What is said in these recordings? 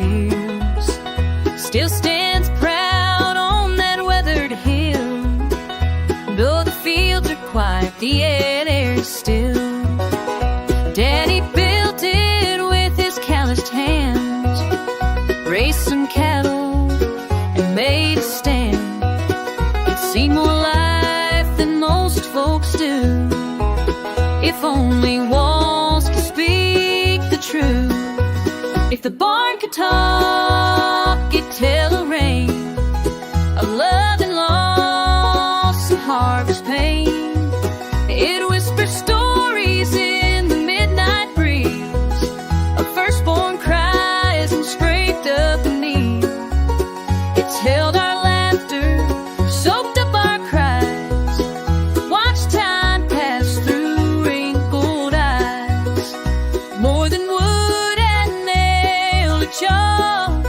tears, still stands proud on that weathered hill. Though the fields are quiet, the air is still. Daddy built it with his calloused hands, raised some cattle and made a stand. It's seen more life than most folks do. If only walls could speak the truth. If the barn could talk, it'd tell a rain of love and loss and harvest pain. It whispers stories in the midnight breeze of firstborn cries and scraped up knees. It's held our laughter, soaked up our cries, watched time pass through wrinkled eyes. More than wood and nail to chalk,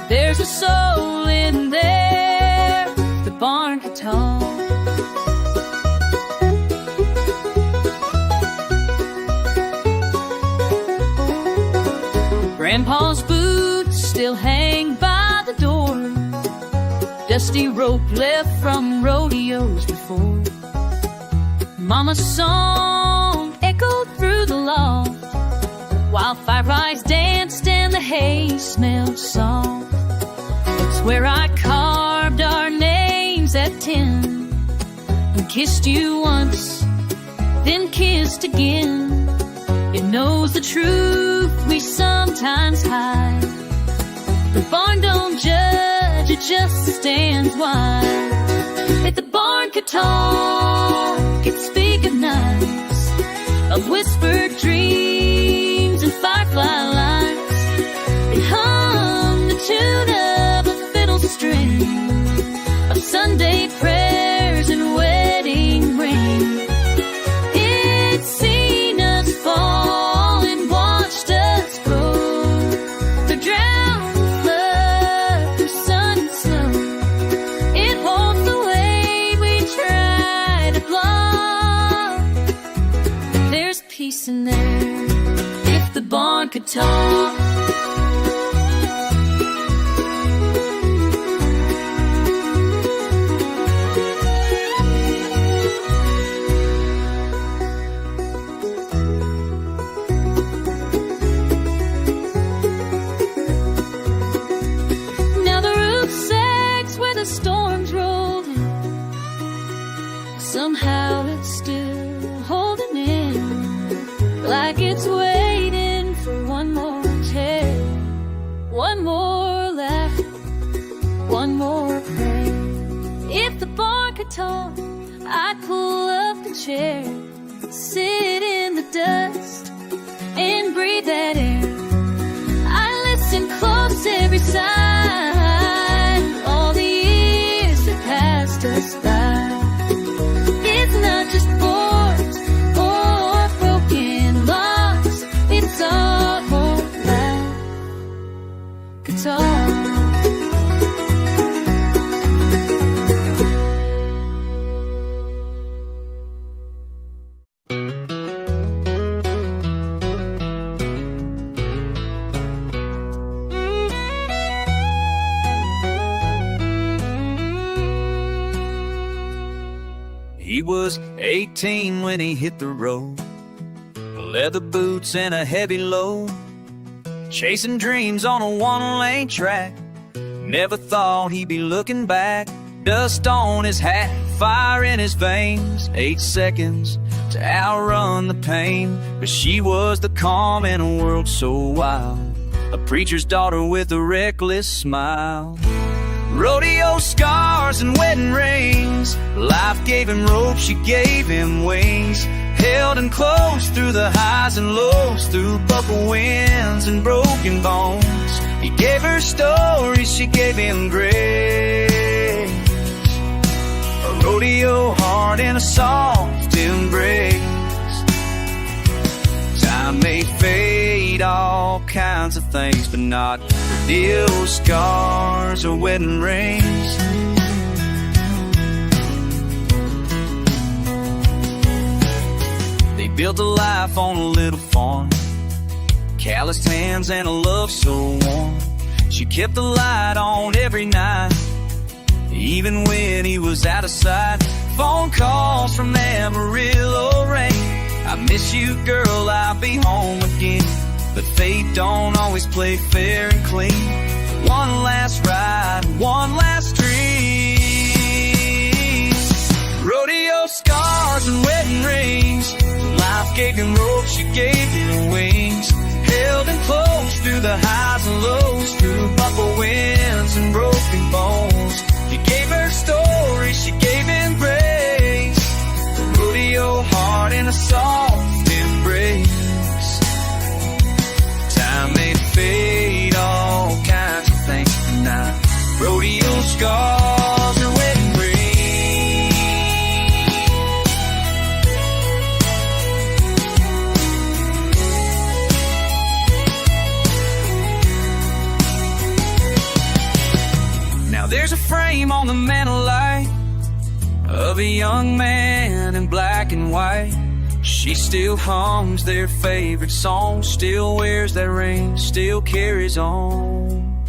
there's a soul in there. The barn could talk. Grandpa's boots still hang by the door, dusty rope left from rodeos before. Mama's song echoed through the loft, while fireflies danced and the hay smelled soft. It's where I carved our names at 10 and kissed you once, then kissed again. It knows the truth we sometimes hide. The barn don't judge, it just stands wide. If the barn could talk, it'd speak of nights, of whispered dreams and firefly lights. It hummed the tune of a fiddle string, of Sunday prayers and wedding ring. It's seen us fall and watched us grow, through drought and flood, through sun and snow. It holds the way we try to block. There's peace in there if the barn could talk. Now the roof sags where the storms rolled in. Somehow it's still holding in, like it's waiting for one more tale, one more laugh, one more prayer. If the barn could talk, I'd pull up the chair, sit in the dust and breathe that air. I listen close every sign, all the years that passed us by. It's not just boards or broken locks, it's our whole life. Guitar. He was 18 when he hit the road, leather boots and a heavy load, chasing dreams on a one-lane track. Never thought he'd be looking back. Dust on his hat, fire in his veins, 8 seconds to outrun the pain. But she was the calm in a world so wild, a preacher's daughter with a reckless smile. Rodeo scars and wedding rings, life gave him rope, she gave him wings. Held him close through the highs and lows, through buckle winds and broken bones. He gave her stories, she gave him grace, a rodeo heart in a soft embrace. Time may fade all kinds of things, but not rodeo scars or wedding rings. They built a life on a little farm, calloused hands and a love so warm. She kept the light on every night, even when he was out of sight. Phone calls from Amarillo rain. I miss you, girl, I'll be home again. But fate don't always play fair and clean. One last ride, one last dream. Rodeo scars and wedding rings, life-giving rope, she gave you wings. Held him close through the highs and lows, through buffalo winds and broken bones. He gave her story, she gave him grace. A rodeo heart in a soft embrace. Time may fade all kinds of things tonight. Rodeo scars or wedding rings. Now there's a frame on the mantel light of a young man in black and white. She still hums their favorite song, still wears that ring, still carries on.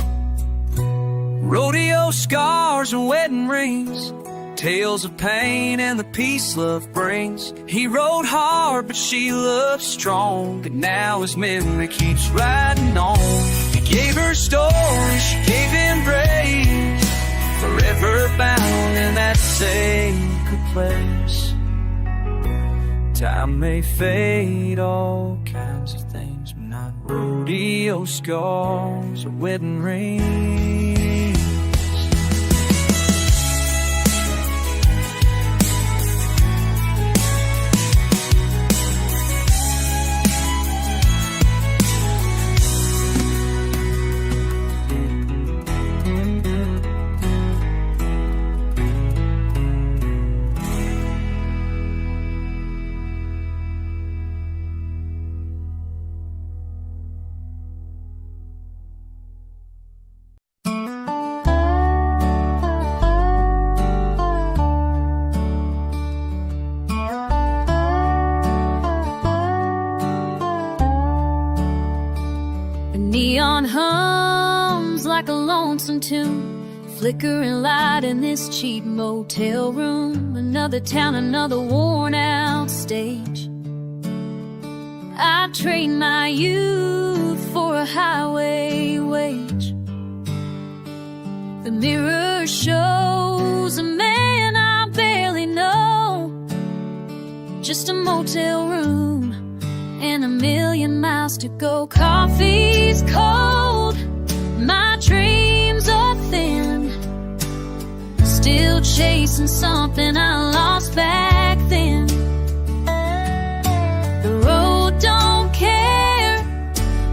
Rodeo scars and wedding rings, tales of pain and the peace love brings. He rode hard, but she loved strong, but now his memory keeps riding on. He gave her stories, she gave him praise, forever bound in that sacred place. Time may fade all kinds of things, but not rodeo scars or wedding rings. Neon hums like a lonesome tune, flickering light in this cheap motel room. Another town, another worn out stage. I'd trade my youth for a highway wage. The mirror shows a man I barely know, just a motel room and a million miles to go. Coffee's cold, my dreams are thin, still chasing something I lost back then. The road don't care,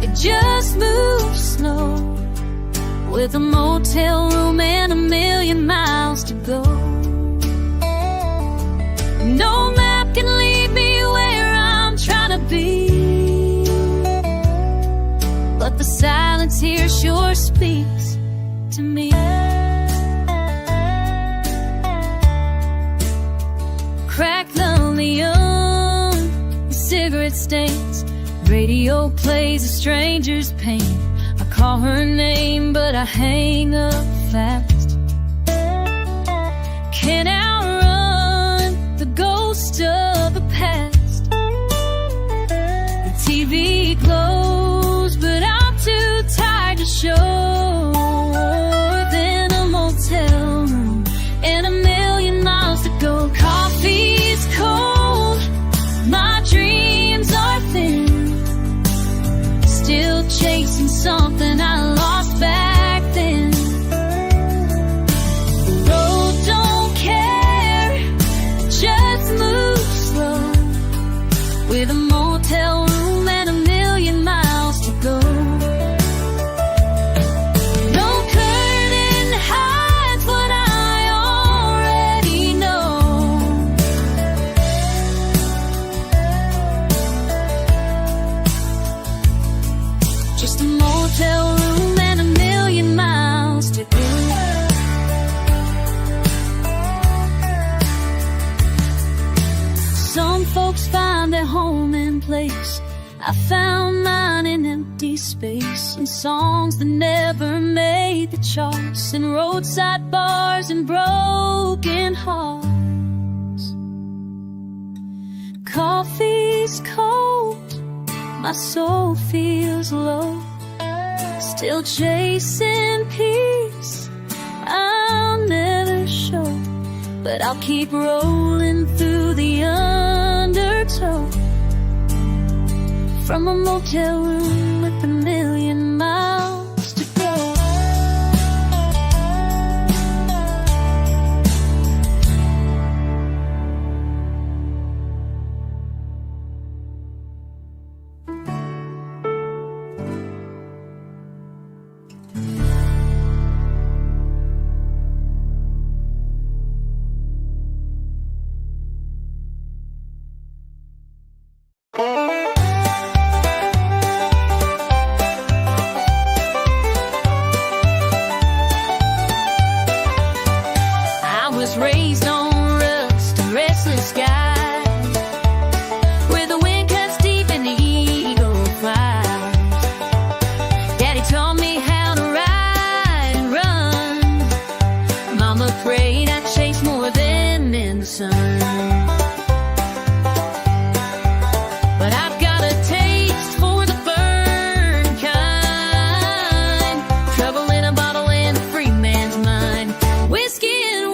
it just moves slow, with a motel room and a million miles to go. No map can lead me where I'm trying to be, but the silence here sure speaks to me. Crack the neon, cigarette stains, radio plays a stranger's pain. I call her name, but I hang up fast. Can't outrun the ghost of the past. The TV glows, but I'm too tired to show. Then a motel room and a million miles to go. Coffee's cold, my dreams are thin, still chasing something I lost back then. The road don't care, just moves slow, with a motel room and a million miles to go. No curtain hides what I already know. Just a motel room and a million miles to go. Some folks find their home in place. I found mine in empty space, and songs that never made the charts, and roadside bars and broken hearts. Coffee's cold, my soul feels low, still chasing peace I'll never show. But I'll keep rolling through the undertow, from a motel room with a million miles to go. Raised on rust, a restless sky, where the wind cuts deep and the eagle flies. Daddy taught me how to ride and run. Mama prayed I'd chase more than in the sun. But I've got a taste for the burn kind, trouble in a bottle and a free man's mind. Whiskey and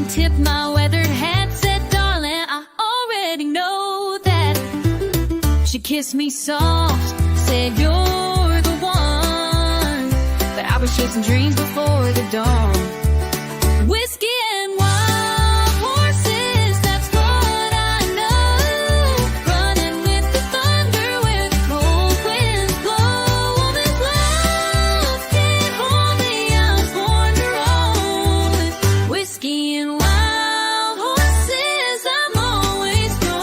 tipped my weathered hat, said, darling, I already know that. She kissed me soft, said, you're the one. But I was chasing dreams before the dawn. Whiskey and wild horses, that's what I know. Running with the thunder where the cold winds blow. Woman's love can't hold me, I was born to roll. Whiskey and wild horses, I'm always gone.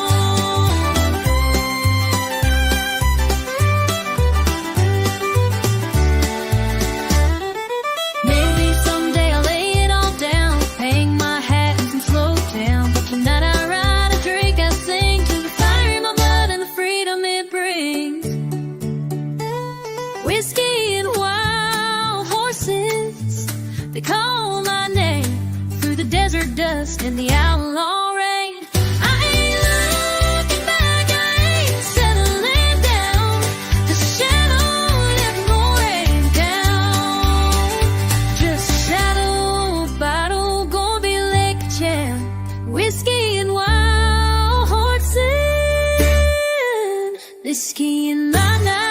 Maybe someday I'll lay it all down, hang my hat and slow down. But tonight I ride, I drink, I sing to the fire in my blood and the freedom it brings. Whiskey and wild horses, they call my name through the desert dust and the outlaw rain. I ain't looking back, I ain't settling down. The shadow left no rain down. Just shadow battle, gonna be Lake Chan. Whiskey and wild horses, whiskey and my houses.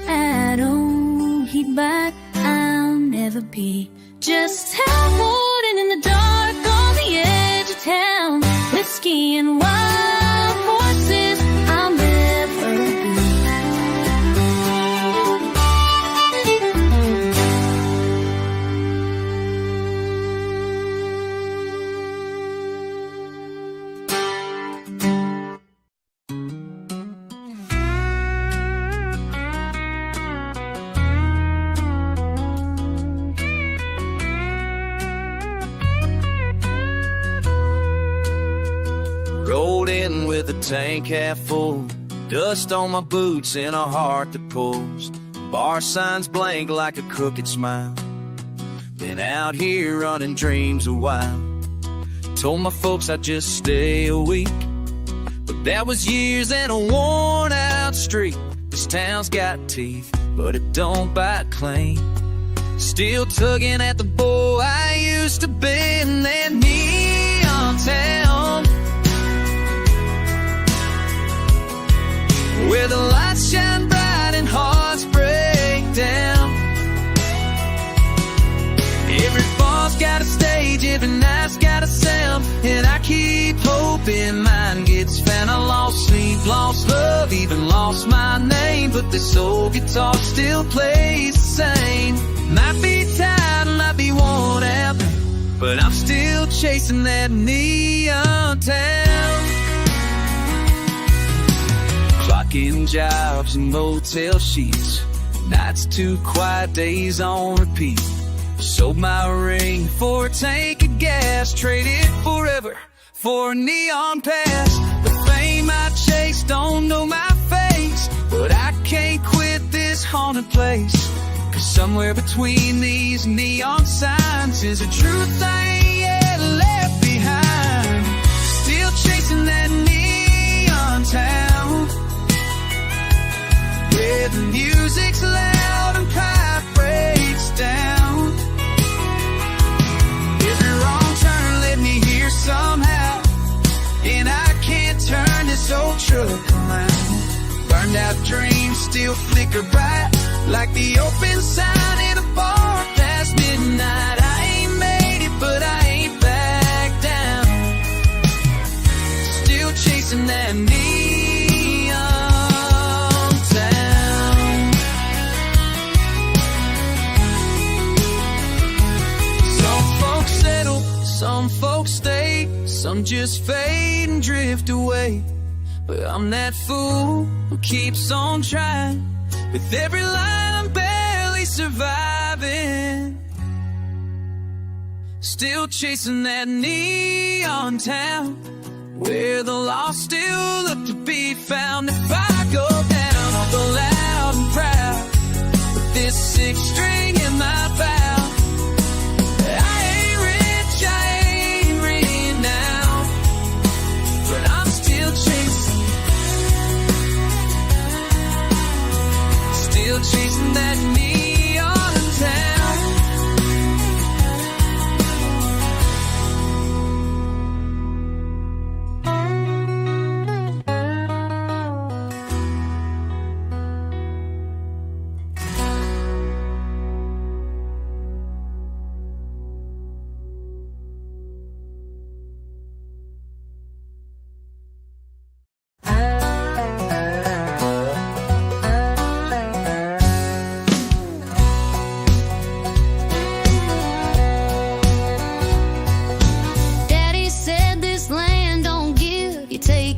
I don't heed back, I'll never be just half holding in the dark on the edge of town. Whiskey and wild horses, I'll never be. Rolled in with a tank half full, dust on my boots and a heart that pulls. Bar signs blank like a crooked smile. Been out here running dreams a while. Told my folks I'd just stay a week, but that was years and a worn out streak. This town's got teeth, but it don't bite clean. Still tugging at the boy I used to be in that neon town. open mind gets found. I lost sleep, lost love, even lost my name, but this old guitar still plays the same. Might be tired, might be worn out, but I'm still chasing that neon town. Clocking jobs and motel sheets, nights too quiet, days on repeat. Sold my ring for a tank of gas, traded forever for a neon past. The fame I chase don't know my face, but I can't quit this haunted place. Cause somewhere between these neon signs is a truth I ain't yet left behind. Still chasing that neon town, where the music's loud and pride breaks down. Every wrong turn led me here somehow, and I can't turn this old truck around. Burned out dreams still flicker bright, like the open sign in a bar past midnight. I ain't made it, but I ain't back down. Still chasing that neon town. Some folks settle, some folks stay, some just fade and drift away. But I'm that fool who keeps on trying. With every line I'm barely surviving, still chasing that neon town, where the lost still look to be found. If I go down, I'll go loud and proud, with this sixth string in my bow. I ain't rich, I ain't renowned, but I'm still chasing, still chasing that neon town.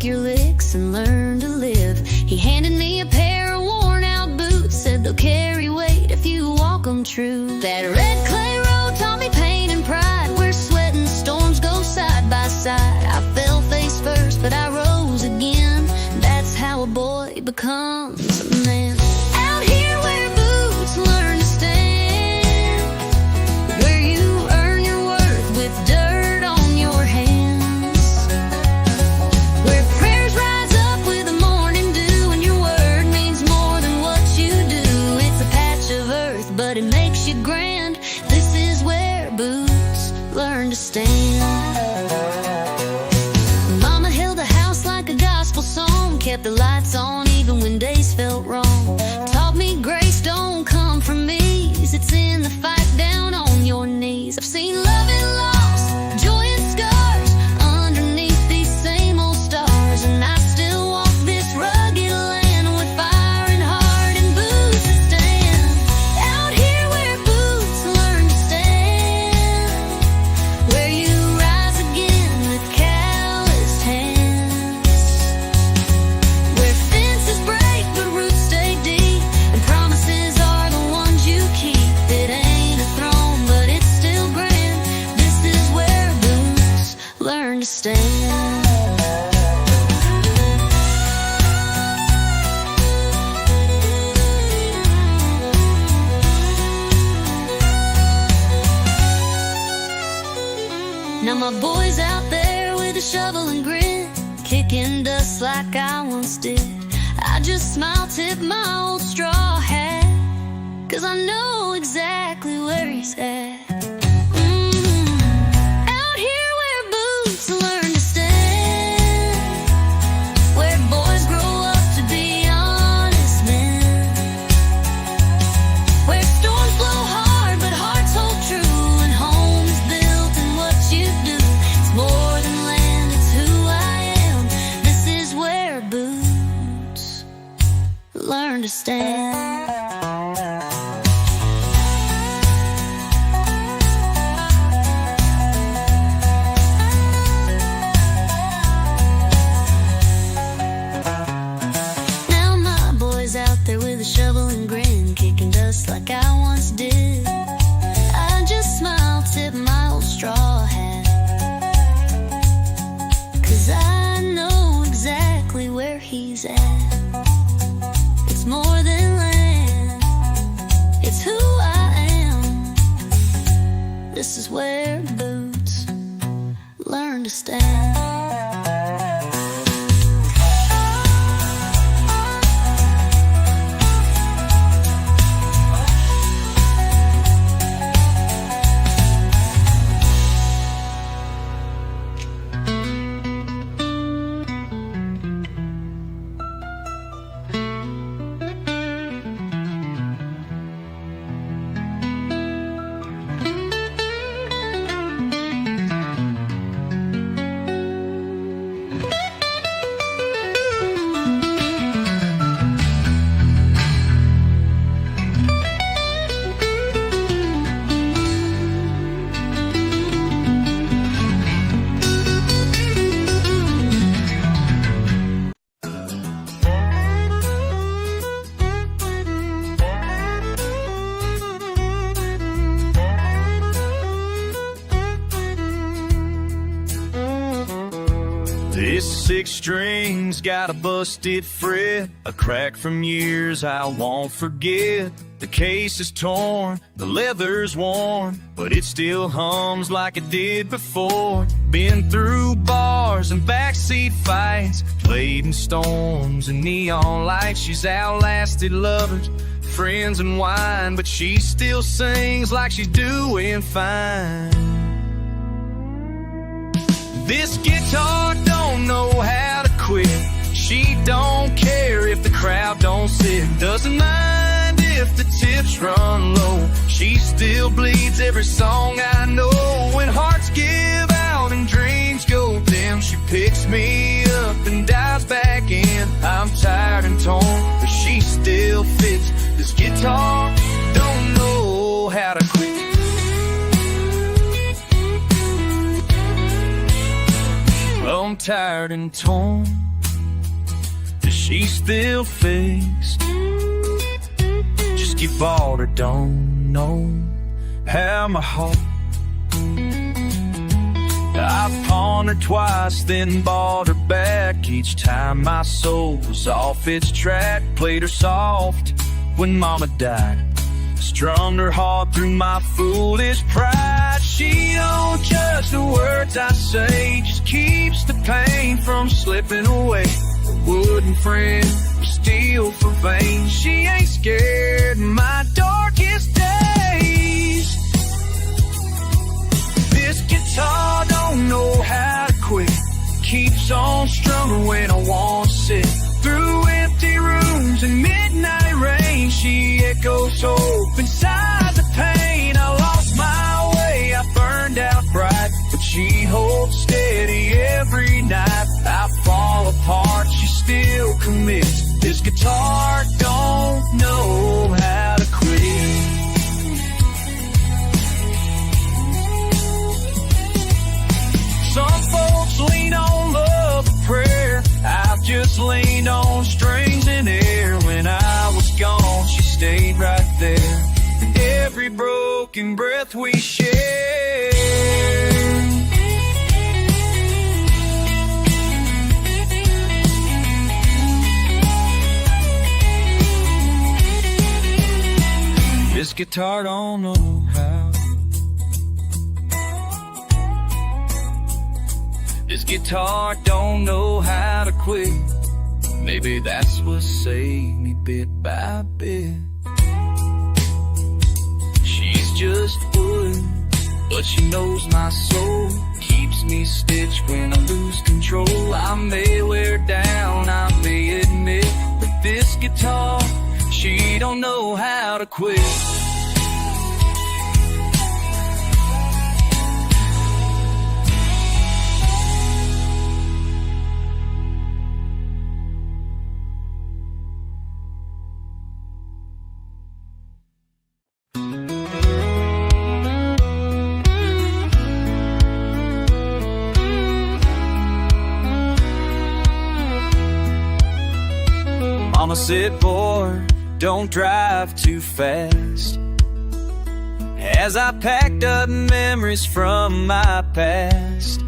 Your licks and learn to live. He handed me a pair of worn out boots, said they'll carry weight if you walk them true. That red clay road taught me pain and pride, where sweat and storms go side by side. I fell face first, but I rose again. That's how a boy becomes a man. Out here where boots learn to stand, where you earn your worth with dirt on your hands. But it makes you grand. This is where boots learn to stand. Mama held the house like a gospel song, kept the lights on even when days felt wrong. Taught me grace don't come from ease, it's in the fight down on your knees. I've seen love and loss, joy and scars underneath these same old stars, and I still walk this rugged land with fire and heart and boots that stand. Out here where boots learn to stand, where you rise again with calloused hands, where fences break but roots stay deep, and promises are the ones you keep. It ain't a throne, but it's still grand. This is where boots learn to stand. Now my boy's out there with a shovel and grit, kicking dust like I once did. I just smile, tip my old straw hat, 'cause I know exactly where he's at. Out here where boots learn to stand, where boys grow up to be honest men, where storms blow hard but hearts hold true, and home is built in what you do. It's more than land, it's who I to stand. Now my boy's out there with a shovel and grin, kicking dust like I once did. I just smile, tip my old straw hat, 'cause I know exactly where he's at. It's more than land, it's who I am. This is where boots learn to stand. This 6 string's got a busted fret, a crack from years I won't forget. The case is torn, the leather's worn, but it still hums like it did before. Been through bars and backseat fights, played in storms and neon lights. She's outlasted lovers, friends and wine, but she still sings like she's doing fine. This guitar don't know how to quit. She don't care if the crowd don't sit. Doesn't mind if the tips run low. She still bleeds every song I know. When hearts give out and dreams go dim, she picks me up and dives back in. I'm tired and torn, but she still fits. This guitar don't know how to quit. I'm tired and torn, but she still fixed. Just get bored or don't know how my heart. I pawned her twice, then bought her back. Each time my soul was off its track. Played her soft when mama died, strummed her hard through my foolish pride. She don't judge the words I say, just keeps the pain from slipping away. A wooden friend, steel for veins. She ain't scared in my darkest days. This guitar don't know how to quit, keeps on strumming when I want to sit. Through empty rooms and midnight rain, she echoes hope inside the pain. I lost my way, I burned out bright, but she holds steady every night. I fall apart, she still commits. This guitar don't know how to quit. Some folks lean on love and prayer, I've just leaned on strings and air. When I was gone, she stayed right there. And every broken breath we share. This guitar don't know how. This guitar don't know how to quit. Maybe that's what saved me bit by bit. She's just wood, but she knows my soul. Keeps me stitched when I lose control. I may wear down, I may admit, but this guitar, she don't know how to quit. Mama said, boy, don't drive too fast. As I packed up memories from my past,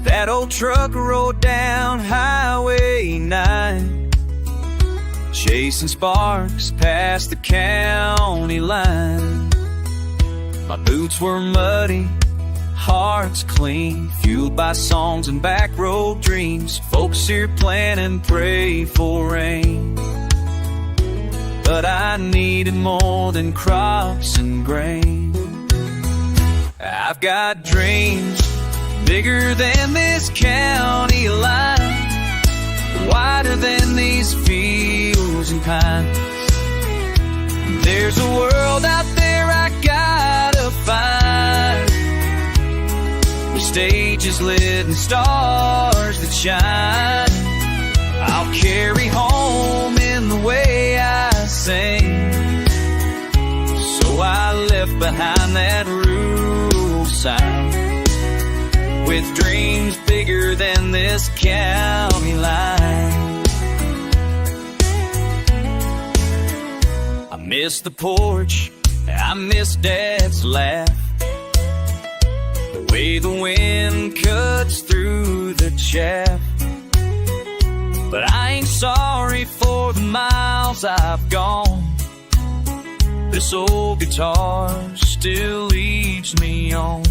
that old truck rode down Highway 9, chasing sparks past the county line. My boots were muddy, hearts clean, fueled by songs and back road dreams. Folks here plan and pray for rain, but I needed more than crops and grain. I've got dreams bigger than this county line, wider than these fields and pines. There's a world out there I gotta find, with stages lit and stars that shine. I'll carry home in the way I sing. So I left behind that rural South, with dreams bigger than this county line. I miss the porch, I miss Dad's laugh, the way the wind cuts through the chaff. But I ain't sorry for the miles I've gone. This old guitar still leads me on.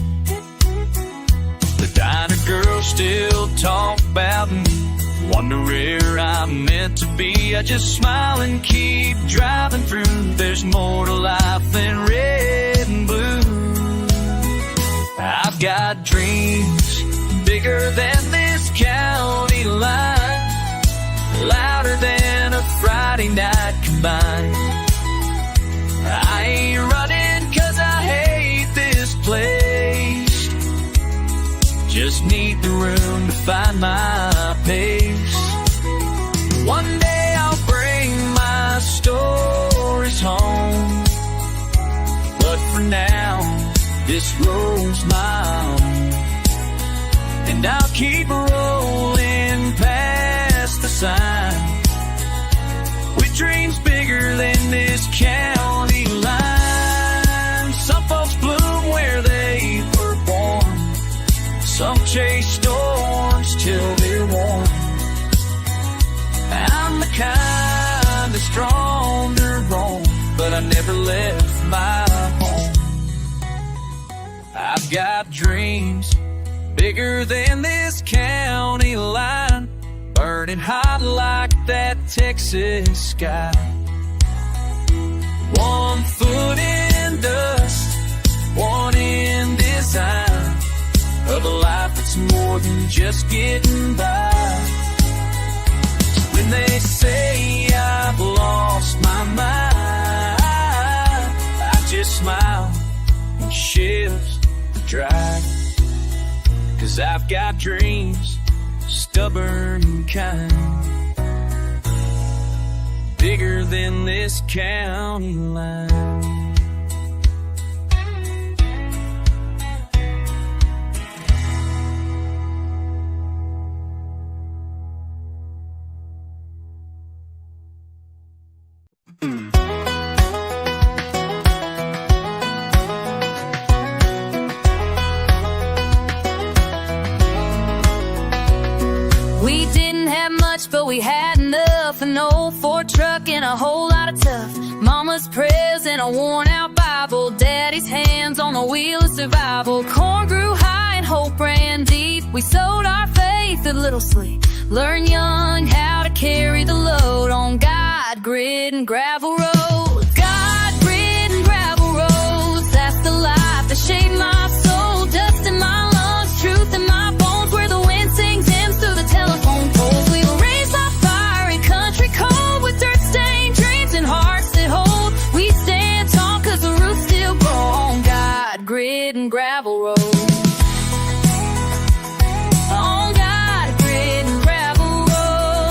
The diner girls still talk about me, wonder where I'm meant to be. I just smile and keep driving through. There's more to life than red and blue. I've got dreams bigger than this county line, louder than a Friday night combined. I ain't running 'cause I hate this place, just need the room to find my pace. One day I'll bring my stories home, but for now, this road's my own. And I'll keep rolling past the sign, with dreams bigger than this county line. Some folks bloom where they were born, some chase storms till they're warm. I'm the kind that's drawn to roam, but I never left my home. I've got dreams bigger than this county line, burning hot like that Texas sky. One foot in dust, one in design, of a life that's more than just getting by. When they say I've lost my mind, I just smile and shift the drive, 'cause I've got dreams, stubborn and kind, bigger than this county line. We didn't have much, but we had enough. An old Ford truck and a whole lot of tough. Mama's prayers and a worn-out Bible. Daddy's hands on the wheel of survival. Corn grew high and hope ran deep. We sowed our faith with little sleep. Learned young how to carry the load on God, grit, and gravel roads. God, grit, and gravel roads. That's the life that shaped my soul. Dust in my lungs, truth in my bones. Where the wind sings hymns through the telephone poles. We were raised by fire in country cold, with dirt-stained dreams and hearts that hold. We stand tall 'cause the roots still grow on God, grit, and gravel roads. On God, grit, and gravel roads.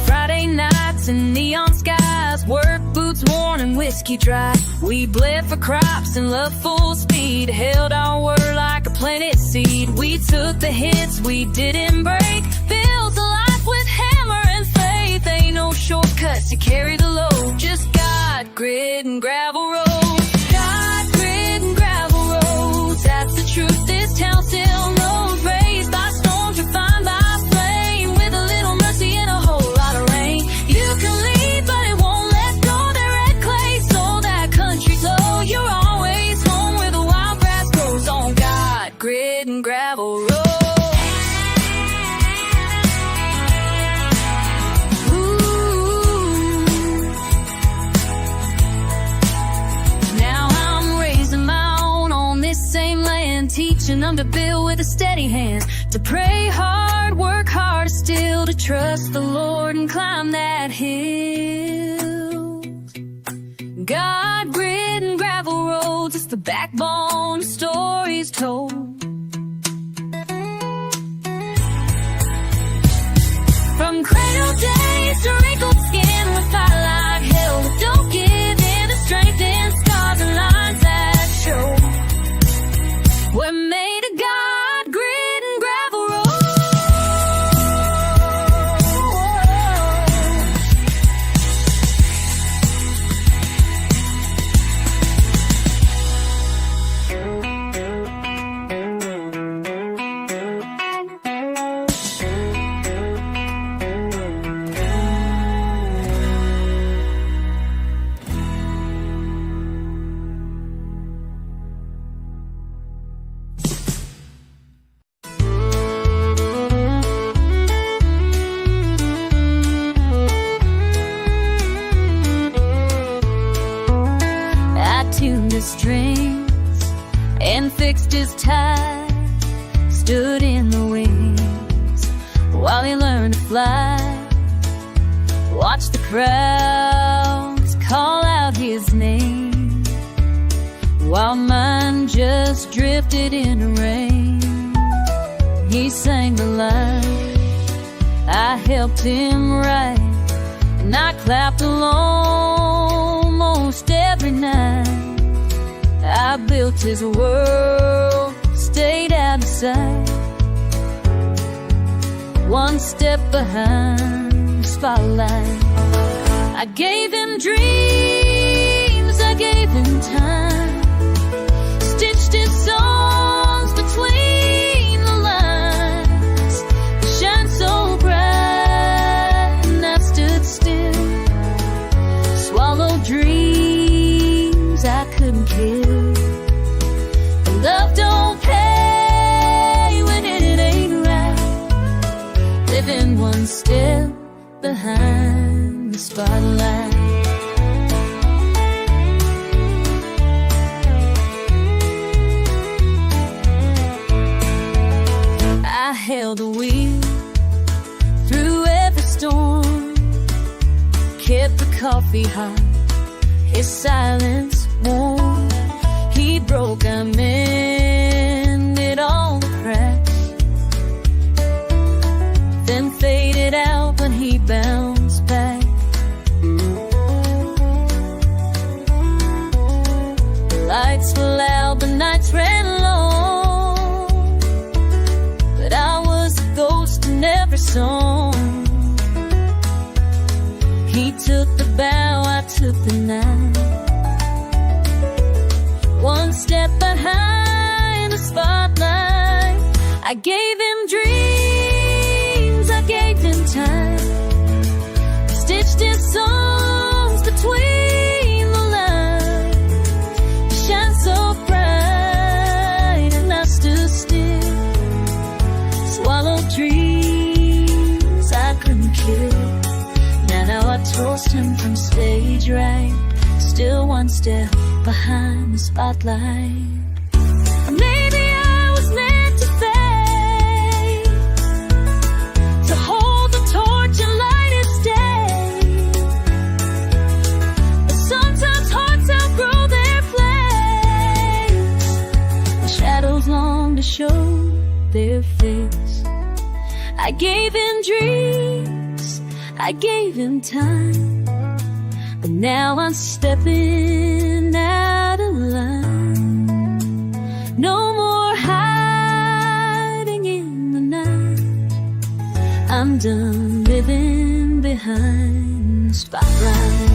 Friday nights and neon skies, work boots worn and whiskey dry. We bled for crops and love full speed, held our word like a planted seed. We'd took the hits we didn't break, built a life with hammer and faith. Ain't no shortcuts to carry the load, just God, grit, and gravel roads. God, grit, and gravel roads, that's the truth this town still knows. Raised by storms, refined by flame, with a little mercy and a whole lot of rain. You can lead, but it won't let go. That red clay, so that country slow. You're always home where the wild grass grows. On God, grit, and gravel roads. Teaching them to build with a steady hand, to pray hard, work hard still, to trust the Lord and climb that hill. God, grit, and gravel roads, it's the backbone of stories told. From cradle days to wrinkled skin, we fight like hell, but don't give in to strength in scars and lines that show. We're made of God, grit, and gravel roads. Strings and fixed his tie, stood in the wings while he learned to fly. Watched the crowds call out his name, while mine just drifted in the rain. He sang the line, I helped him write, and I clapped along most every night. I built his world, stayed out of sight, one step behind the spotlight. I gave him dreams, I gave him time, stitched his songs between the lines. He shined so bright, and I stood still, swallowed dreams I couldn't kill. Love don't pay when it ain't right, living one step behind the spotlight. I held the wheel through every storm, kept the coffee hot, his silence warm. He broke, I mended all the cracks, then faded out when he bounced back. The lights were loud, the nights ran long, but I was a ghost in every song. He took the bow, I took the knife, one step behind the spotlight. I gave him dreams, I gave him time, stitched his songs between the lines. He shined so bright, and I stood still, swallowed dreams I couldn't kill. Now I toast him from stage right, still one step behind the spotlight. Maybe I was meant to fade, to hold the torch and light its day. But sometimes hearts outgrow their place, the shadows long to show their face. I gave him dreams, I gave him time, but now I'm stepping out of line. No more hiding done living behind the spotlight.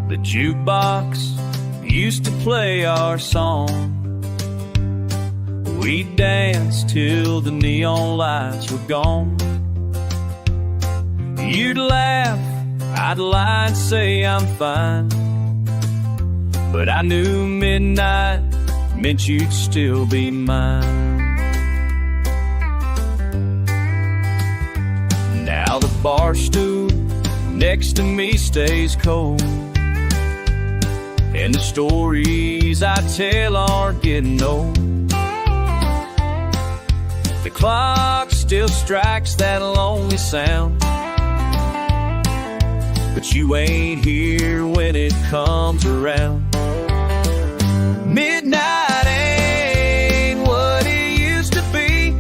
The jukebox used to play our song. We'd dance till the neon lights were gone. You'd laugh, I'd lie and say I'm fine, but I knew midnight meant you'd still be mine. Now the bar stool next to me stays cold, and the stories I tell are getting old. The clock still strikes that lonely sound, but you ain't here when it comes around. Midnight ain't what it used to be.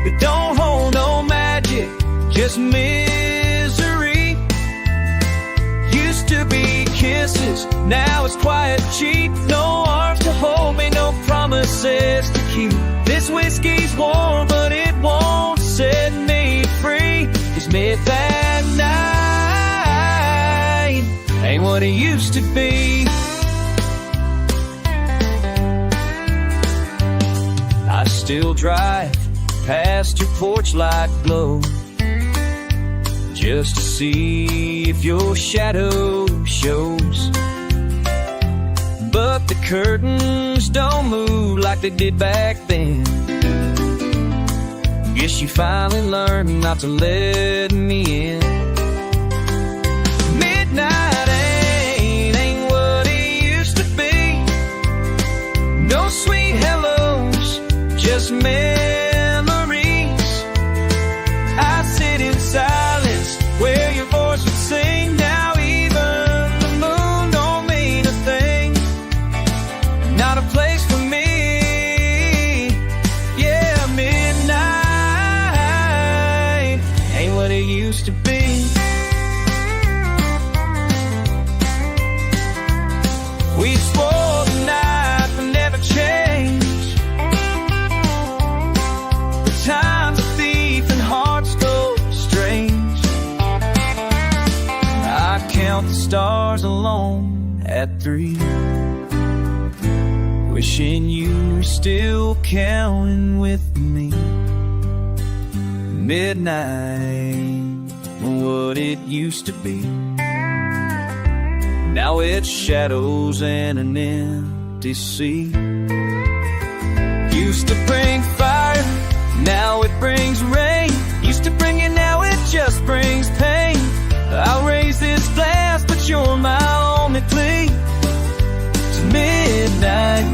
It don't hold no magic, just misery. Used to be kisses, now it's quiet, cheap. No arms to hold me, no promises to keep. This whiskey's warm, but it won't set me free. 'Cause midnight ain't what it used to be. I still drive past your porch light glow, just to see if your shadow shows. But the curtains don't move like they did back then. Guess you finally learned not to let me in. Midnight ain't what it used to be. No sweet hellos, just memories. I sit in silence where your voice would sing. Now even the moon don't mean a thing. Not a place for me. Yeah, midnight ain't what it used to be. We swore the night would never change. The time's a thief and hearts go strange. I count the stars alone at 3, wishing you were still counting with me. Midnight, what it used to be. Now it's shadows and an empty sea. Used to bring fire, now it brings rain. Used to bring it, now it just brings pain. I'll raise this glass, but you're my only plea. It's midnight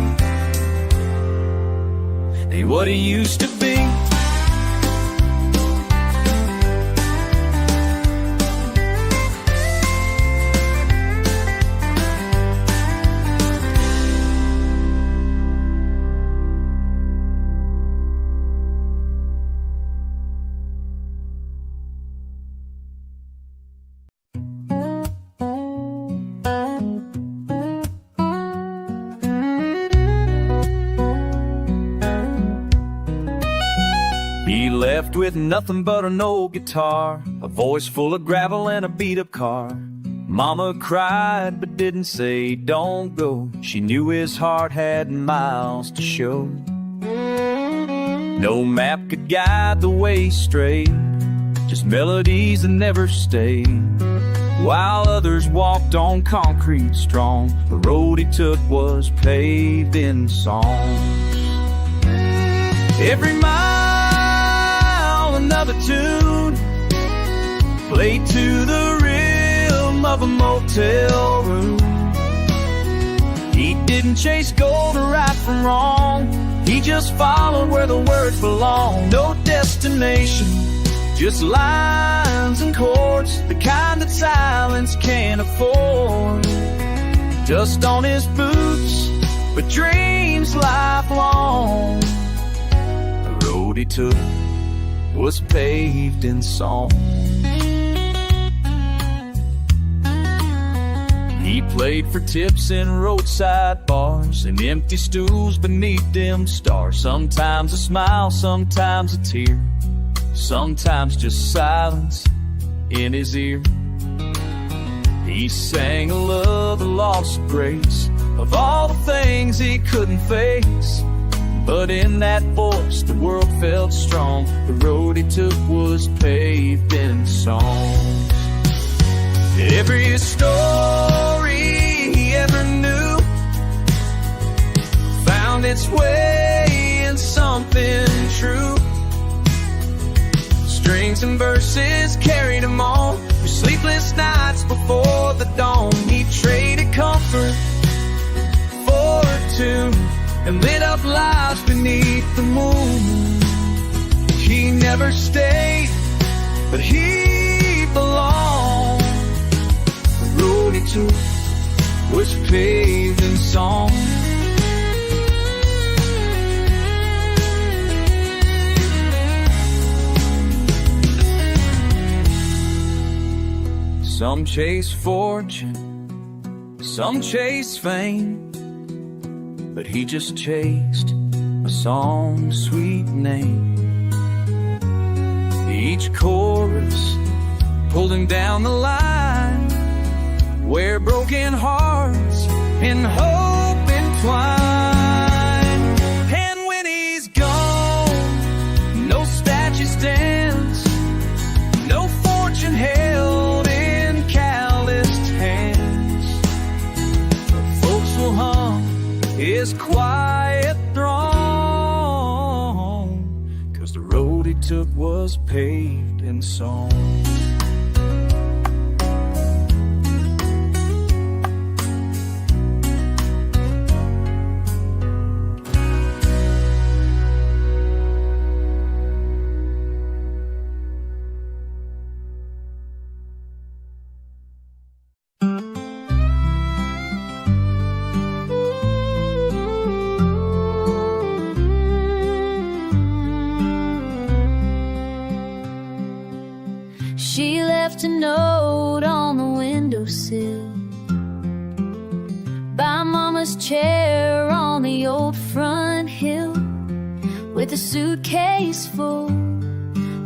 ain't what it used to be. He left with nothing but an old guitar, a voice full of gravel and a beat-up car. Mama cried but didn't say don't go. She knew his heart had miles to show. No map could guide the way straight, just melodies that never stayed. While others walked on concrete strong, the road he took was paved in song. Every mile another tune, played to the rhythm of a motel room. He didn't chase gold or right from wrong, he just followed where the words belong. No destination, just lines and broken chords, the kind that silence can't afford. Dust on his boots, but dreams lifelong. The road he took was paved in song. He played for tips in roadside bars and empty stools beneath dim stars. Sometimes a smile, sometimes a tear, sometimes just silence in his ear. He sang a love, a lost grace of all the things he couldn't face. But in that voice the world felt strong. The road he took was paved in songs. Every story he ever knew found its way in something true. Strings and verses carried him on through sleepless nights before the dawn. He traded comfort for a tune and lit up lives beneath the moon. He never stayed, but he belonged. The road he took was paved in song. Some chase fortune, some chase fame, but he just chased a song's sweet name. Each chorus pulled him down the line where broken hearts and hope entwine. And when he's gone, no statue stands, no fortune held in calloused hands. But folks will hum his quiet throne, 'cause the road he took was paved in song. She left a note on the windowsill by Mama's chair on the old front hill, with a suitcase full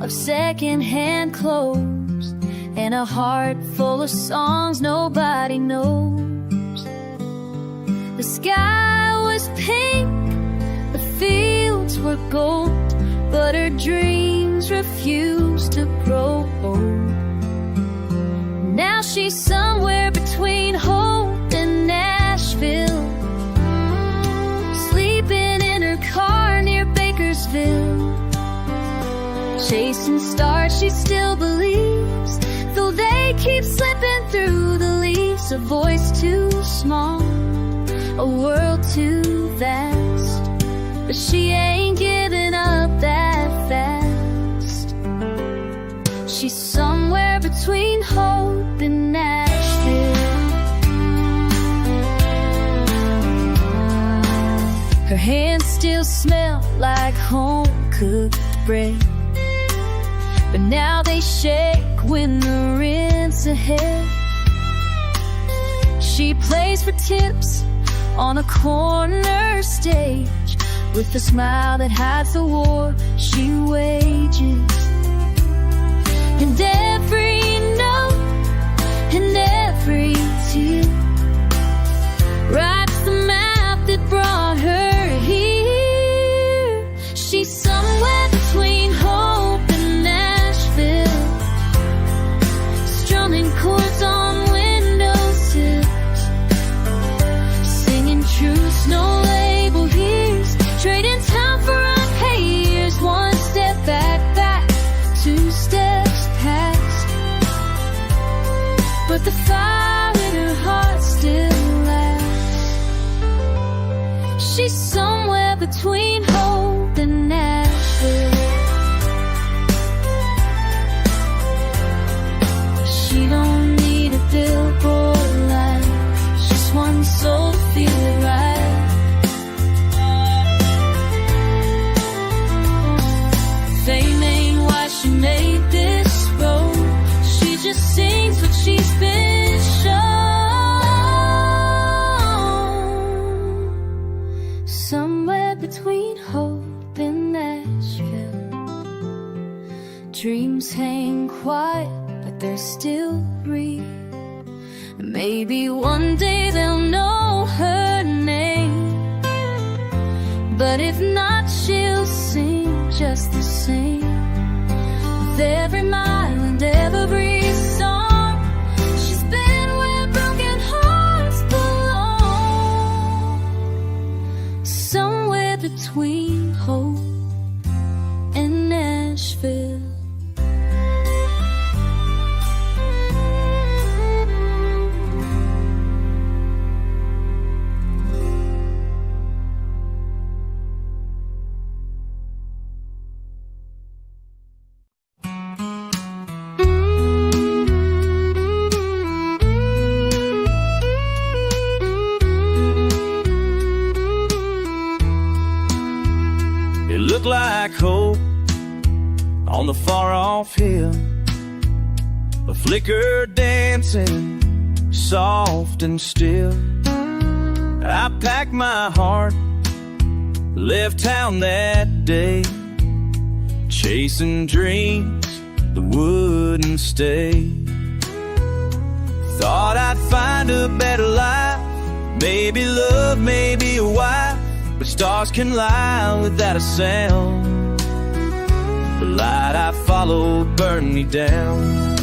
of second-hand clothes and a heart full of songs nobody knows. The sky was pink, the fields were gold, but her dreams refused to grow old. Now she's somewhere between Hope and Nashville, sleeping in her car near Bakersville. Chasing stars she still believes, though they keep slipping through the leaves. A voice too small, a world too vast, but she ain't giving up that fast. She's somewhere between Hope and Nashville. Her hands still smell like home-cooked bread, but now they shake when the rent's ahead. She plays for tips on a corner stage, with a smile that hides the war she wages. And every note and every tear writes the map that brought her here. She's somewhere between Hope and Nashville, strumming chords on windowsills, singing truths no label hears, trading time for unpaid years. One step back, Dreams hang quiet, but they're still real. Maybe one day they'll know her name, but if not, she'll sing just the same. With every mile and every song, she's been where broken hearts belong, somewhere between hope and Nashville. Look like hope on the far-off hill, a flicker dancing soft and still. I packed my heart, left town that day, chasing dreams that wouldn't stay. Thought I'd find a better life, maybe love, maybe a wife, but stars can lie without a sound. The light I followed burned me down.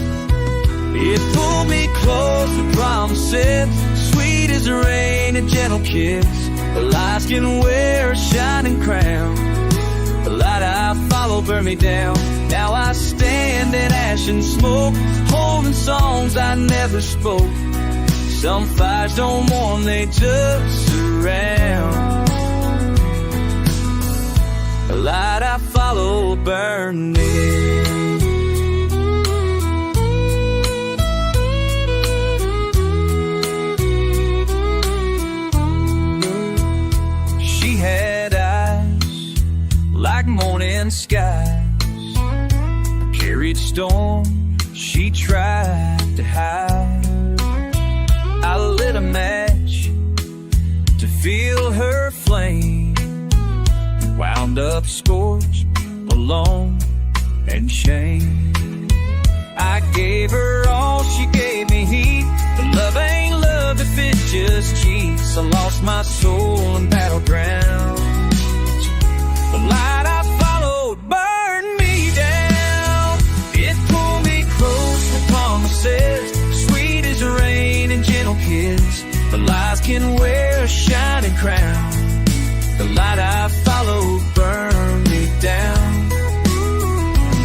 It pulled me close with promises, sweet as the rain, a gentle kiss. The lights can wear a shining crown. The light I followed burned me down. Now I stand in ash and smoke, holding songs I never spoke. Some fires don't warm, they just surround. The light I follow burned me. She had eyes like morning skies, carried storm she tried to hide. I lit a match to feel her flame, wound up scorched, alone and shame. I gave her all, she gave me heat, but love ain't love if it just cheats. I lost my soul in battleground. The light I followed burned me down. It pulled me close with promises, sweet as rain and gentle kiss. The lies can wear a shining crown. The light I followed burned me down.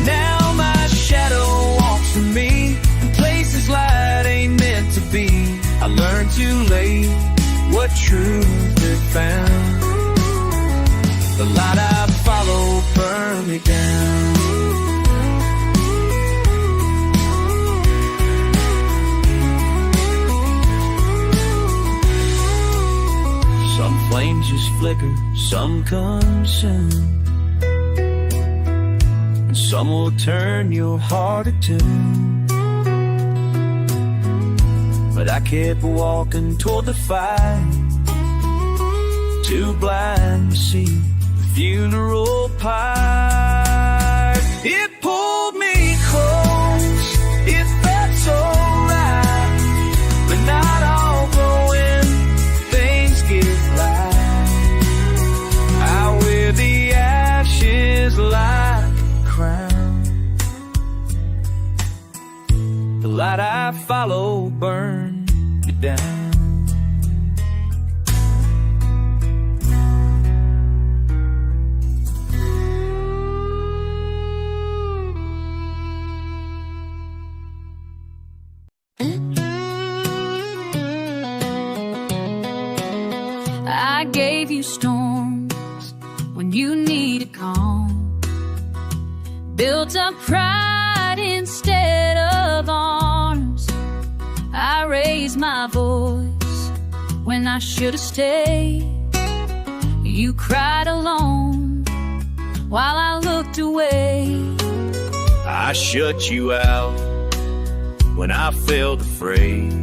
Now my shadow walks with me in places light ain't meant to be. I learned too late what truth it found. The light I followed burned me down. Some flames just flicker, some consume, and some will turn your heart to tune. But I kept walking toward the fire, too blind to see the funeral pyre. It pulled me close, it felt so right, but not all glowing things get light. I wear the ashes like a crown. The light I follow burned me down. I gave you storms when you needed calm, built up pride instead of arms. I raised my voice when I should have stayed. You cried alone while I looked away. I shut you out when I felt afraid.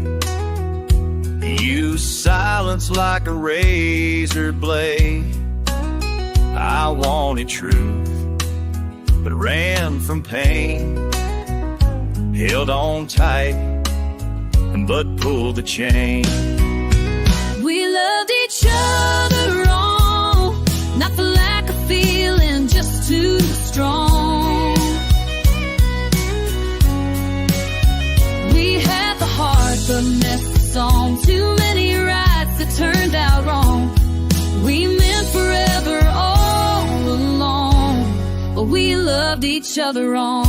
You silence like a razor blade. I wanted truth, but ran from pain. Held on tight, and Bud pulled the chain. We loved each other wrong, not for lack of feeling, just too strong. We had the heart but messed the song. Too many rights that turned out wrong. We meant forever all along, but we loved each other wrong.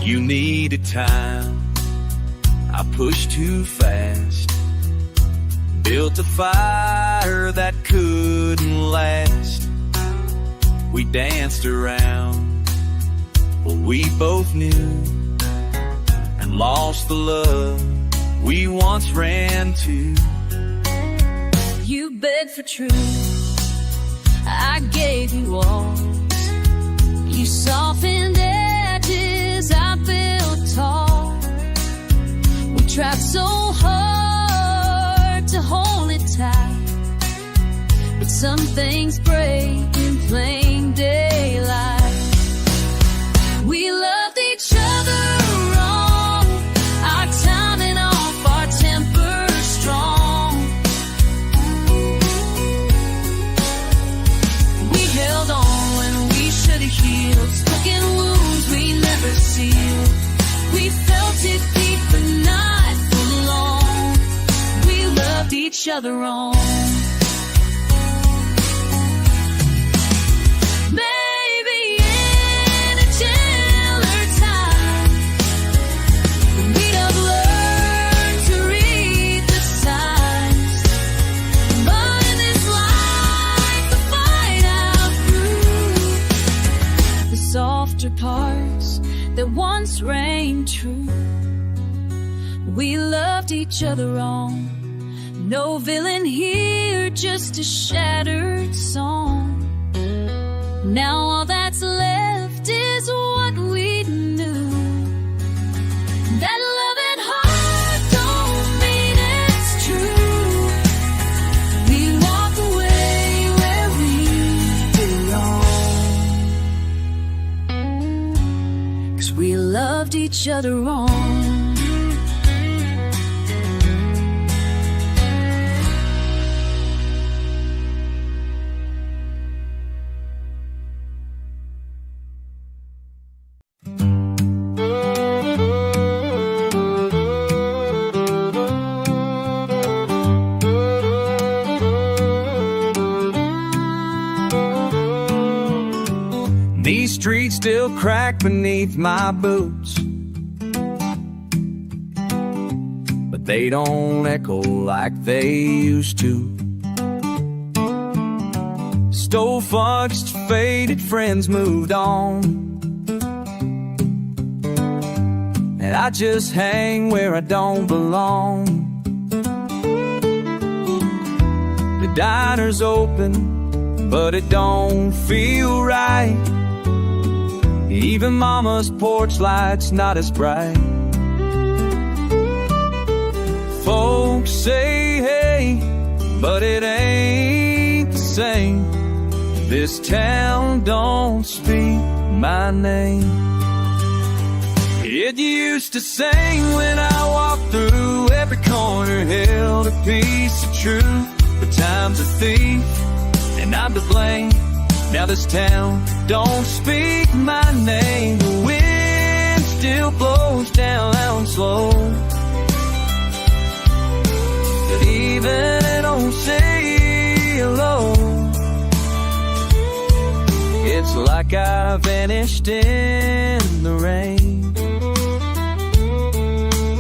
You needed time, I pushed too fast. Built a fire that couldn't last. We danced around what we both knew, and lost the love we once ran to. You begged for truth, I gave you walls. You softened edges, I built tall. We tried so hard to hold it tight, but some things break in plain daylight. We loved each other wrong, our timing off, our temper strong. We held on when we should have healed, stuck in wounds we never sealed. We felt it deep but not for long. We loved each other wrong. Maybe in a gentler time, we'd have learned to read the signs. But in this life, the fight outgrew the softer parts that once reigned true. We loved each other wrong. No villain here, just a shattered song. Now all that's left is what we knew. That love and heart don't mean it's true. We walk away where we belong, 'cause we loved each other wrong. These streets still crack beneath my boots, but they don't echo like they used to. Stole fucked, faded friends moved on, and I just hang where I don't belong. The diner's open, but it don't feel right. Even mama's porch light's not as bright. Folks say hey, but it ain't the same. This town don't speak my name. It used to sing when I walked through. Every corner held a piece of truth. But time's a thief, and I'm to blame. Now this town don't speak my name. The wind still blows down slow, but even it don't say hello. It's like I vanished in the rain.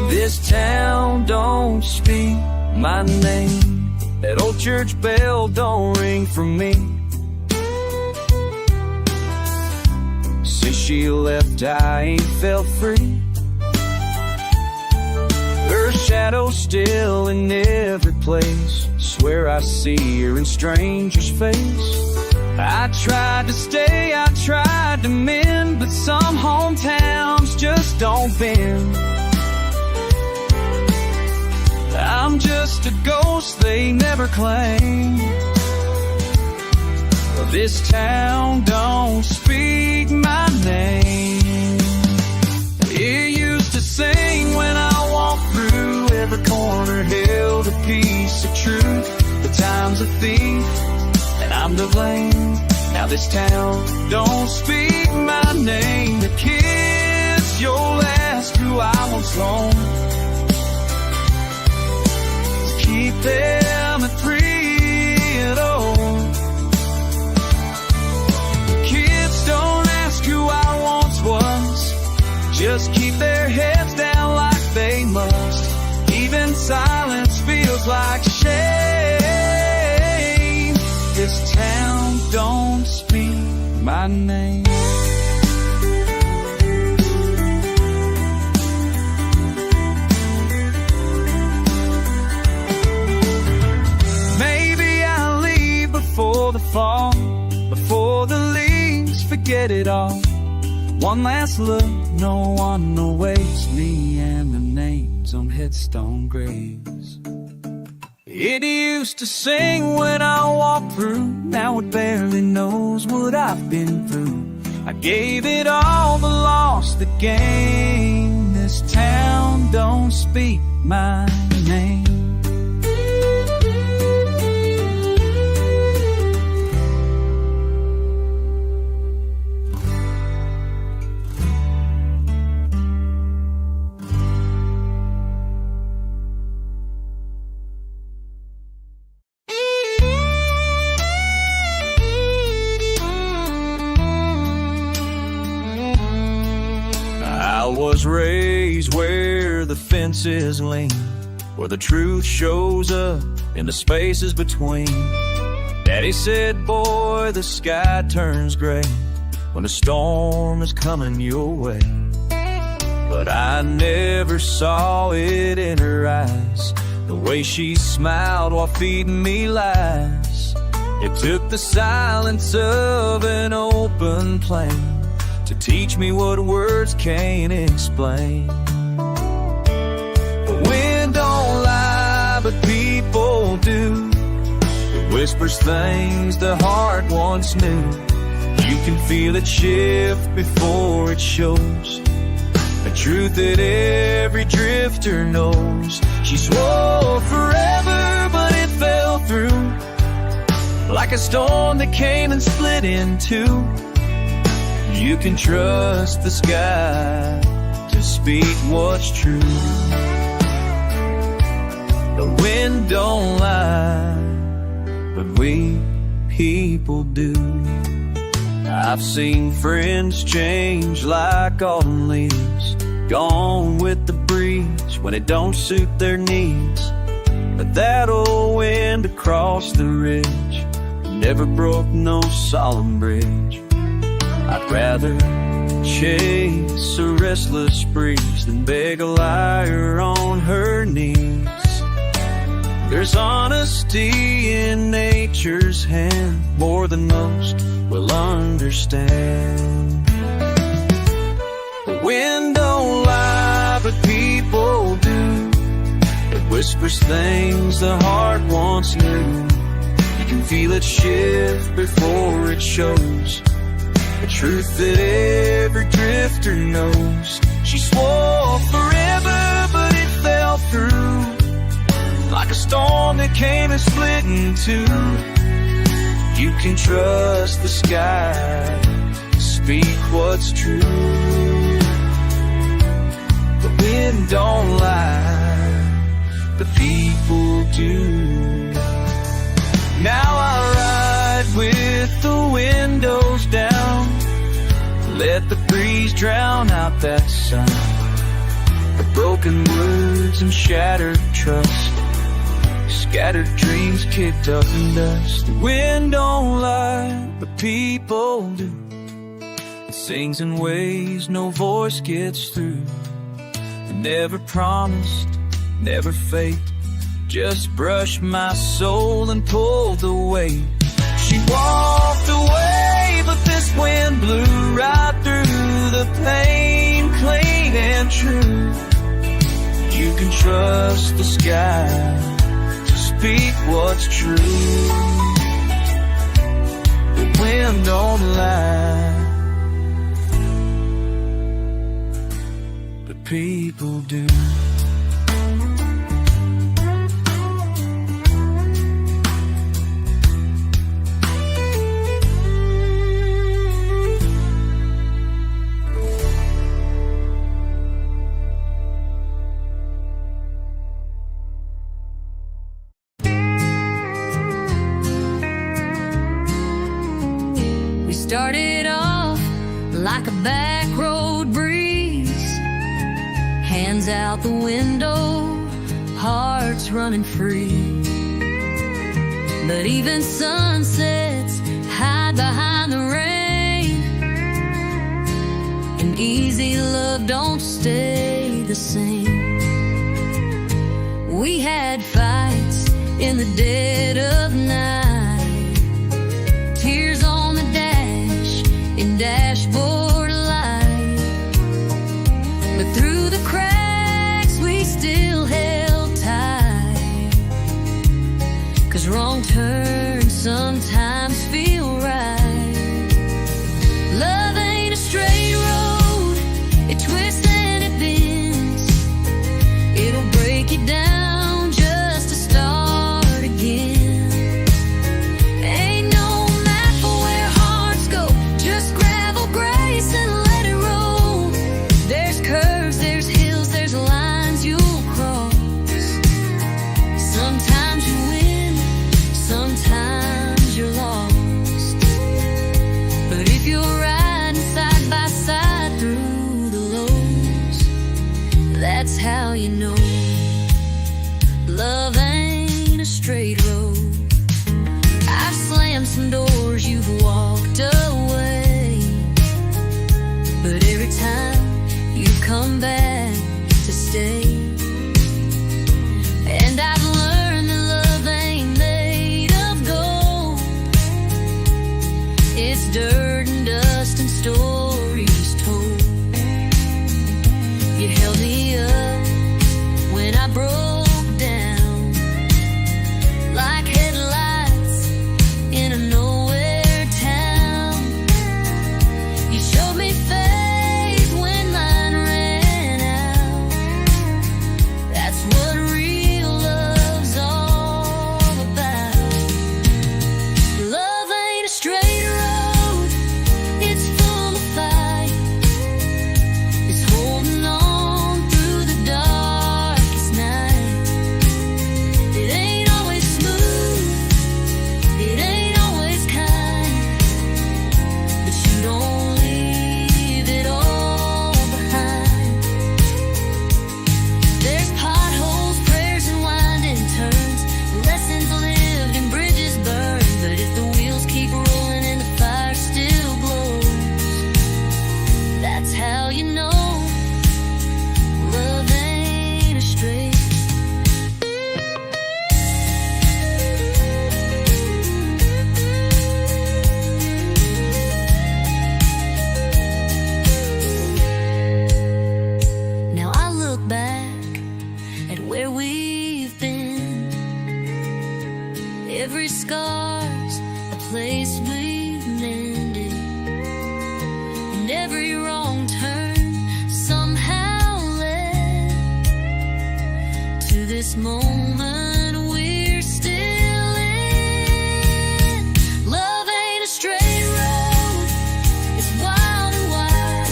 This town don't speak my name. That old church bell don't ring for me. Since she left, I ain't felt free. Her shadow's still in every place. Swear I see her in strangers' face. I tried to stay, I tried to mend, but some hometowns just don't bend. I'm just a ghost they never claim. This town don't speak my name. It used to sing when I walked through. Every corner held a piece of truth. The time's a thief, and I'm to blame. Now this town don't speak my name. The kids you'll ask who I once loaned to keep them at 3 and 0. Kids don't ask who I once was. Just keep their heads down like they must. Even silence feels like shame. This town don't speak my name. Maybe I'll leave before the fall, before the leaves forget it all. One last look, no one awaits me, and the names on headstone graves. It used to sing when I walked through. Now it barely knows what I've been through. I gave it all but lost the game. This town don't speak my name. I was raised where the fences lean, where the truth shows up in the spaces between. Daddy said, boy, the sky turns gray when a storm is coming your way. But I never saw it in her eyes, the way she smiled while feeding me lies. It took the silence of an open plain to teach me what words can't explain. The wind don't lie, but people do. It whispers things the heart once knew. You can feel it shift before it shows, a truth that every drifter knows. She swore forever, but it fell through, like a storm that came and split in two. You can trust the sky to speak what's true. The wind don't lie, but we people do. I've seen friends change like autumn leaves, gone with the breeze when it don't suit their needs. But that old wind across the ridge never broke no solemn bridge. I'd rather chase a restless breeze than beg a liar on her knees. There's honesty in nature's hand, more than most will understand. The wind don't lie, but people do. It whispers things the heart once knew. You can feel it shift before it shows, a truth that every drifter knows. She swore forever, but it fell through, like a storm that came and split in two. You can trust the sky to speak what's true. The wind don't lie, the people do. Now I ride with the windows down, let the breeze drown out that sound, the broken words and shattered trust, scattered dreams kicked up in dust. The wind don't lie, but people do. It sings in ways no voice gets through. It never promised, never faked, just brushed my soul and pulled the weight. She walked away, but this wind blew right through the pain, clean and true. You can trust the sky to speak what's true. The men don't lie, but people do. Started off like a back road breeze, hands out the window, hearts running free. But even sunsets hide behind the rain, and easy love don't stay the same. We had fights in the dead of night, tears on the in dashboard light, but through the cracks we still held tight, 'cause wrong turns sometimes feel right. Love ain't a straight road, it twists and it bends, it'll break you down just to start again. Ain't no map for where hearts go, just gravel, grace, and let it roll. There's curves, there's hills, there's lines you'll cross. Sometimes you win, sometimes you're lost. But if you're riding side by side through the lows, that's how you know love ain't a straight road. I've slammed some doors, you've walked away, but every time you come back to stay. And I've learned that love ain't made of gold, it's dirt and dust and stories told. You held me up when I broke down, like headlights in a nowhere town. You showed me faith when mine ran out. That's what real love's all about. Love ain't a straight road, it's full of fight, it's holding on through the darkest night. It ain't always smooth, it ain't always kind, but you don't leave it all behind. There's potholes, prayers, and winding turns, lessons lived and bridges burned. But if the wheels keep rolling and the fire still glows, that's how you know love ain't a straight. Now I look back at where we've been, every scar's a place we've mended, and every wrong turn somehow led to this moment we're still in. Love ain't a straight road, it's wild and wide,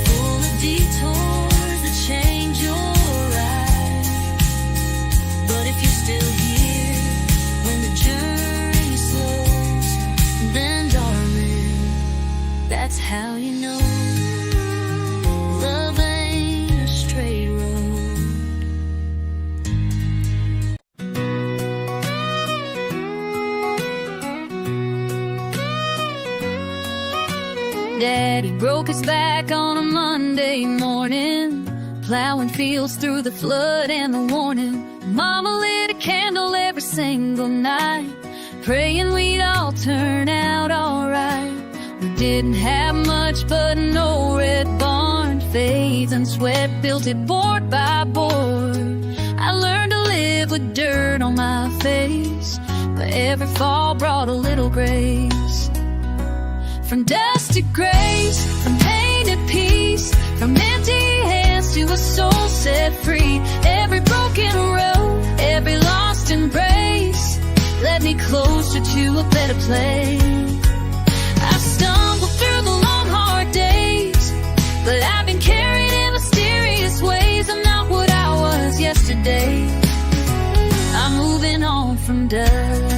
full of detours that change your ride. But if you're still here when the journey slows, then darling, that's how you know love ain't a straight road. Daddy broke his back on a Monday morning, plowing fields through the flood and the warning. Mama lit a candle every single night, praying we'd all turn out alright. We didn't have much, but no red barn, fades and sweat, built it board by board. I learned to live with dirt on my face, but Every fall brought a little grace. From dust to grace, from pain to peace, from empty hands to a soul set free. Every broken road, every lost embrace led me closer to a better place. I stumbled through the long hard days, but I've been carried in mysterious ways. I'm not what I was yesterday. I'm moving on from dust.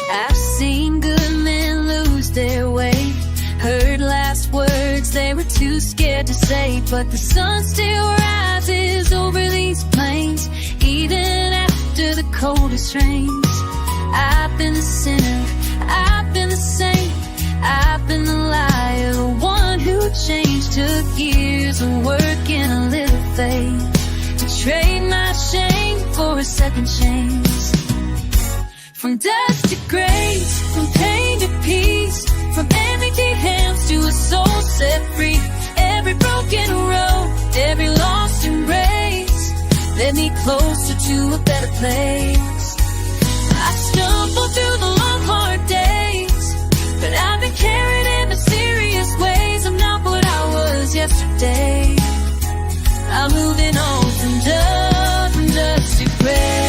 I've seen good men lose their way, heard last words they were too scared to say, but the sun still rises over these plains, even after the coldest rains. I've been the sinner, I've been the saint, I've been the liar, the one who changed. Took years of work and a little faith to trade my shame for a second chance. From dust to grace, from pain to peace, from empty hands to a soul set free. Every broken road, every lost embrace led me closer to a better place. I stumbled through the long hard days, but I've been carried in mysterious ways. I'm not what I was yesterday. I'm moving on from dust to grace.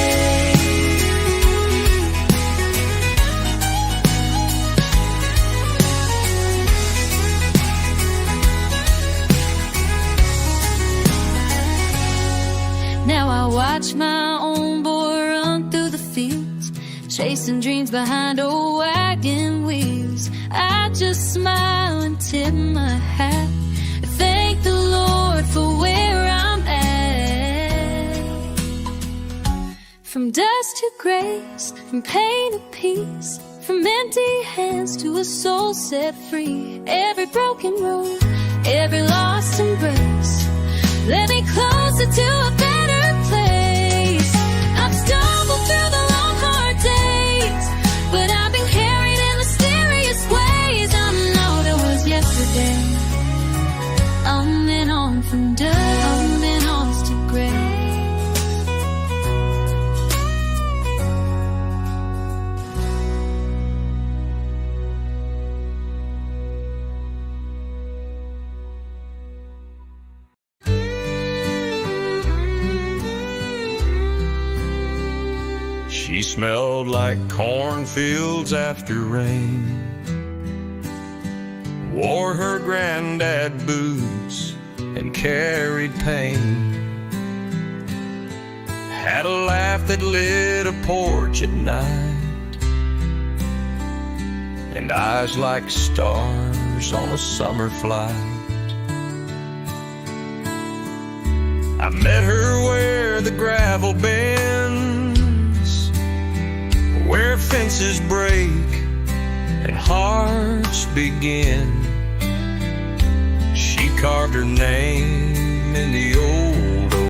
Now I watch my own boy run through the fields, chasing dreams behind old wagon wheels. I just smile and tip my hat, thank the Lord for where I'm at. From dust to grace, from pain to peace, from empty hands to a soul set free. Every broken road, every lost embrace led me closer to a better place. I've stumbled through the long hard days, but I've been carried in mysterious ways. I'm not what I was yesterday. I'm moving on from dust to grace. She smelled like cornfields after rain, wore her granddad boots and carried pain, had a laugh that lit a porch at night, and eyes like stars on a summer flight. I met her where the gravel bends, where fences break and hearts begin. She carved her name in the old